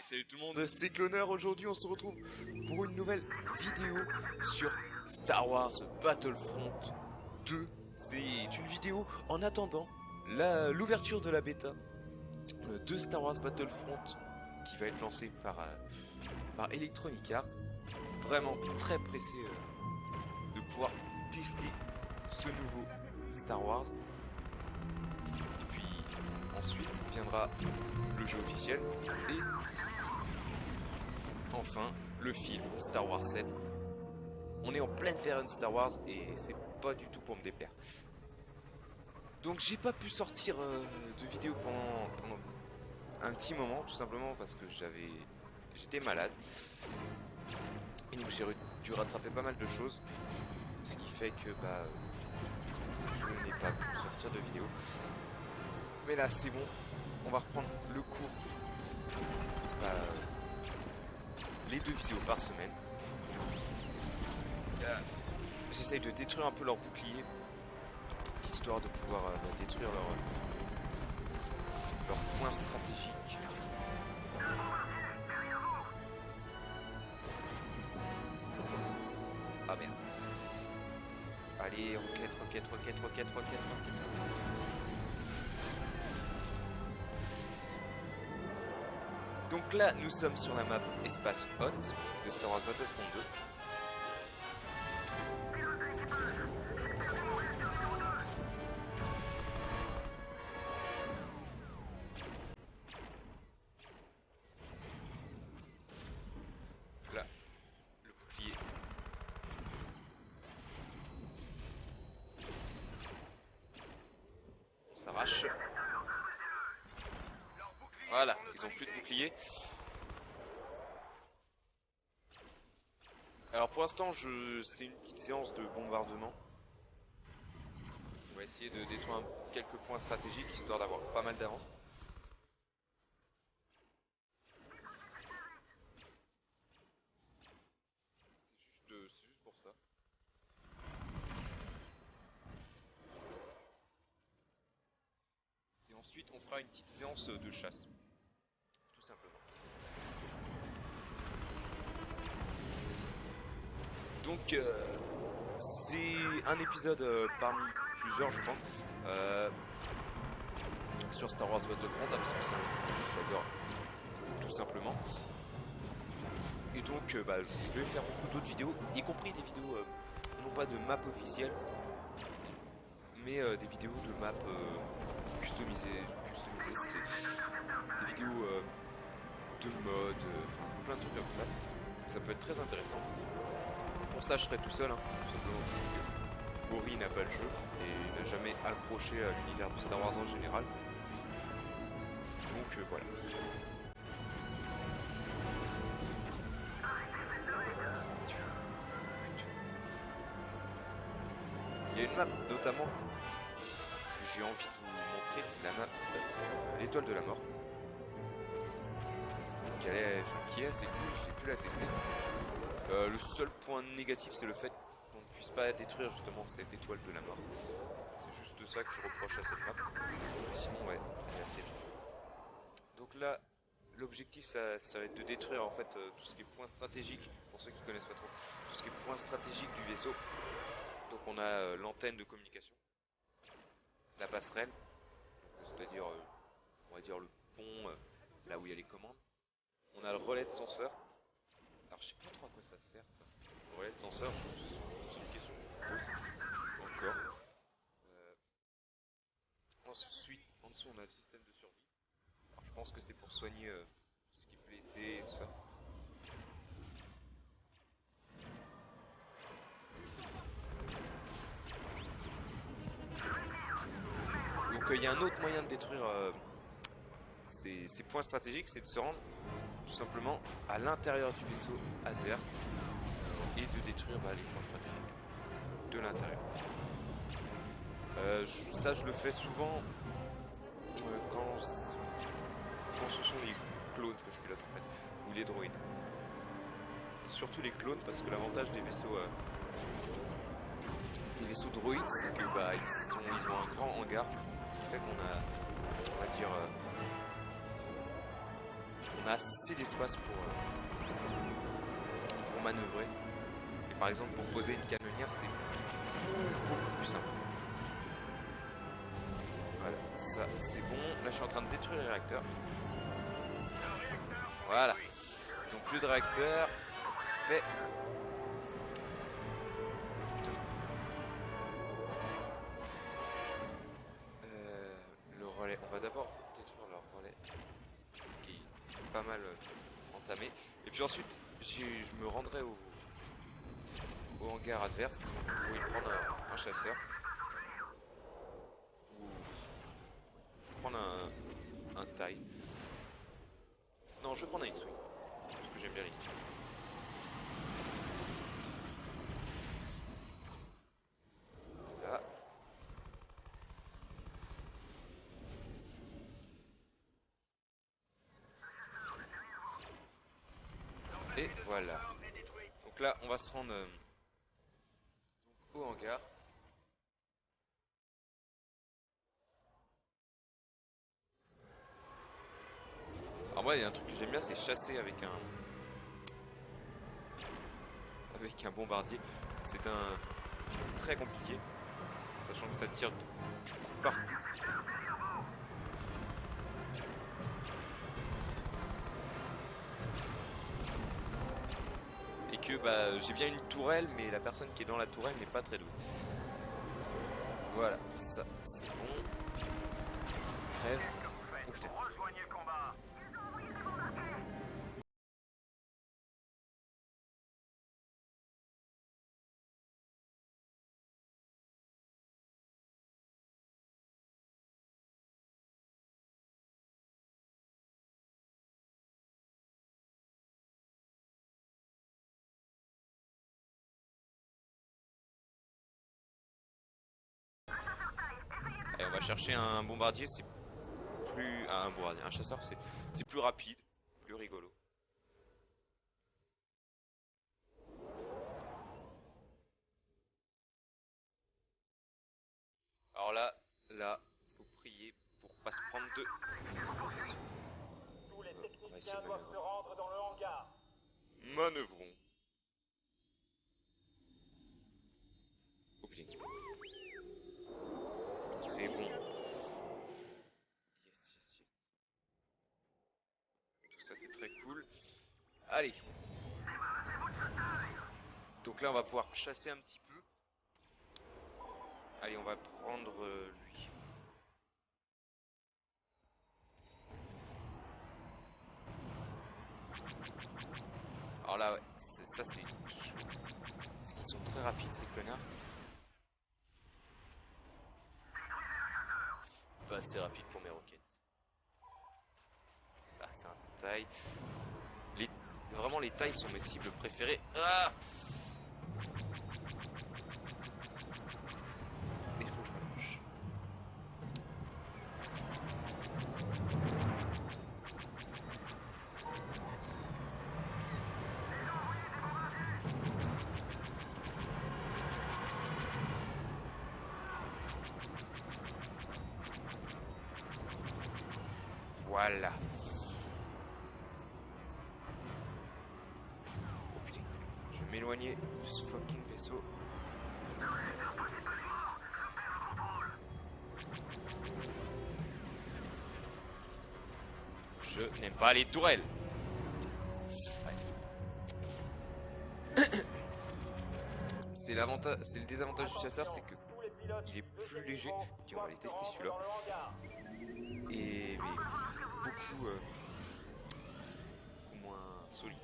Salut tout le monde, c'est Cloneur. Aujourd'hui on se retrouve pour une nouvelle vidéo sur Star Wars Battlefront 2. C'est une vidéo en attendant l'ouverture de la bêta de Star Wars Battlefront qui va être lancée par Electronic Arts. Vraiment très pressé de pouvoir tester ce nouveau Star Wars. Et puis ensuite viendra le jeu officiel et enfin le film Star Wars 7. On est en pleine période Star Wars et c'est pas du tout pour me déplaire. Donc j'ai pas pu sortir de vidéo pendant un petit moment, tout simplement parce que j'étais malade. Et donc j'ai dû rattraper pas mal de choses. Ce qui fait que je n'ai pas pu sortir de vidéo. Mais là c'est bon, on va reprendre le cours. Les 2 vidéos par semaine. J'essaye de détruire un peu leur bouclier, histoire de pouvoir détruire leur point stratégique. Ah merde. Allez, roquette. Donc là, nous sommes sur la map Espace Hot de Star Wars Battlefront 2. Là, le bouclier. On s'arrache. Voilà, ils ont plus de bouclier. Alors pour l'instant, c'est une petite séance de bombardement. On va essayer de détruire quelques points stratégiques, histoire d'avoir pas mal d'avance. C'est juste pour ça. Et ensuite, on fera une petite séance de chasse. Tout simplement. Donc, c'est un épisode parmi plusieurs, je pense, sur Star Wars Battlefront, parce que c'est un jeu que j'adore, tout simplement. Et donc, je vais faire beaucoup d'autres vidéos, y compris des vidéos, non pas de map officielle, mais des vidéos de map customisées, des vidéos de mode, plein de trucs comme ça. Ça peut être très intéressant. Pour ça, je serai tout seul, tout simplement parce que Ori n'a pas le jeu et n'a jamais accroché à l'univers de Star Wars en général. Donc voilà. Il y a une map notamment que j'ai envie de vous montrer, c'est la map l'étoile de la mort. Qui est assez cool, je n'ai pu la tester. Le seul point négatif, c'est le fait qu'on ne puisse pas détruire justement cette étoile de la mort. C'est juste ça que je reproche à cette map. Mais sinon, ouais, elle est assez bien. Donc là, l'objectif, ça va être de détruire en fait tout ce qui est point stratégique, pour ceux qui connaissent pas trop, tout ce qui est point stratégique du vaisseau. Donc on a l'antenne de communication, la passerelle, c'est-à-dire, on va dire le pont, là où il y a les commandes. On a le relais de senseur. Alors je sais pas trop à quoi ça sert ça. Le relais de senseur, c'est une question que je me pose encore. Ensuite, en dessous on a le système de survie. Alors, je pense que c'est pour soigner tout ce qui est blessé et tout ça. Donc il y a un autre moyen de détruire ces points stratégiques, c'est de se rendre tout simplement à l'intérieur du vaisseau adverse et de détruire les points stratégiques de l'intérieur. Ça je le fais souvent quand ce sont les clones que je pilote en fait, ou les droïdes. Surtout les clones parce que l'avantage des vaisseaux droïdes, c'est que ils ont un grand hangar, ce qui fait qu'on a, on va dire, on a assez d'espace pour manœuvrer. Et par exemple pour poser une canonnière c'est beaucoup plus simple. Voilà, ça c'est bon. Là je suis en train de détruire les réacteurs. Voilà. Ils ont plus de réacteurs. Ça c'est fait. Le relais. On va d'abord détruire leur relais. Qui est pas mal entamé. Et puis ensuite je me rendrai au hangar adverse pour y prendre un chasseur. Ou prendre un taille. Non, je vais prendre un X-Wing. Parce que j'aime bien les X-Wing. Là. Et voilà. Donc là, on va se rendre au hangar. Alors moi, il y a un truc que j'aime bien, c'est chasser avec un bombardier. C'est très compliqué, sachant que ça tire du coup partout. Et que bah j'ai bien une tourelle, mais la personne qui est dans la tourelle n'est pas très douée. Voilà, ça c'est bon. Crève. Oh putain. Allez, on va chercher un bombardier, c'est plus... Ah, un bombardier, un chasseur, c'est plus rapide, plus rigolo. Alors là, faut prier pour pas se prendre de position. Tous les techniciens doivent se rendre dans le hangar. Manœuvrons. Oh putain. C'est bon. Yes, yes, yes. Tout ça c'est très cool. Allez. Donc là on va pouvoir chasser un petit peu. Allez, on va prendre lui. Alors là, ouais, ça c'est chaud. Parce qu'ils sont très rapides ces connards. Pas assez rapide pour mes roquettes. Ça c'est un taille. Vraiment les tailles sont mes cibles préférées. Ah, il faut que je m'approche. Voilà. Oh putain. Je vais m'éloigner de ce fucking vaisseau. Je n'aime pas les tourelles. Ouais. C'est le désavantage du chasseur, c'est que il est plus léger. Tiens, on va aller tester celui-là. Et mais beaucoup, beaucoup moins solide.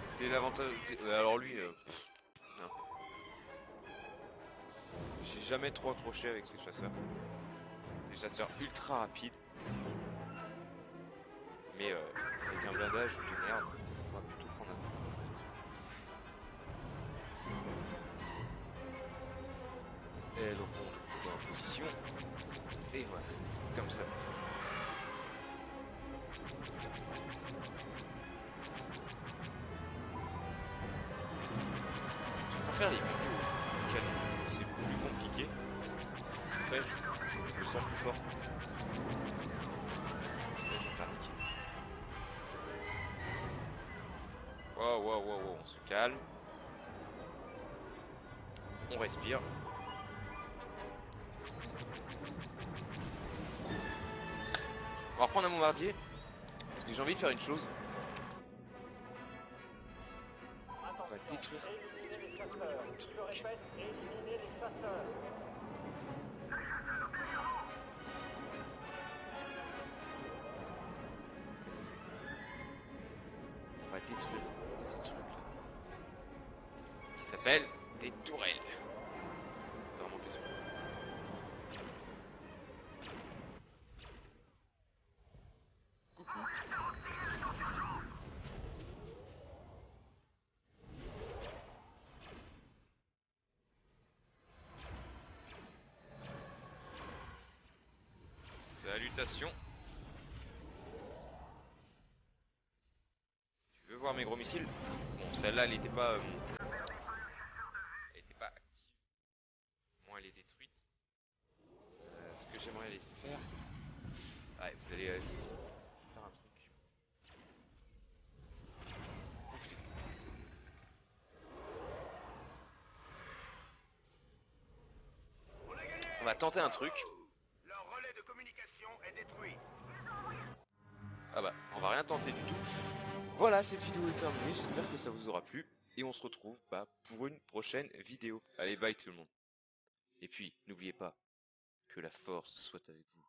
C'est l'avantage. Alors lui, non. J'ai jamais trop accroché avec ces chasseurs. Ces chasseurs ultra rapides. Mais avec un blindage de merde, on va plutôt prendre un. Elles rondes en position. Et voilà, c'est comme ça. Je préfère les vidéos canon, c'est plus compliqué. Après, je me sens plus fort. Là, je vais me faire niquer. Wow, on se calme. On respire. On va reprendre un bombardier. Parce que j'ai envie de faire une chose. On va détruire. Éliminez les chasseurs. Je répète, éliminez les chasseurs. On va détruire ces trucs-là. Qui s'appellent des tourelles. C'est vraiment que ça. Coucou. Salutations. Tu veux voir mes gros missiles? Bon, celle-là, elle était pas active. Moi, elle est détruite. Ce que j'aimerais aller faire... Ouais, vous allez faire un truc. On va tenter un truc. Leur relais de communication est détruit. Ah bah, on va rien tenter du tout. Voilà, cette vidéo est terminée. J'espère que ça vous aura plu. Et on se retrouve pour une prochaine vidéo. Allez, bye tout le monde. Et puis, n'oubliez pas que la force soit avec vous.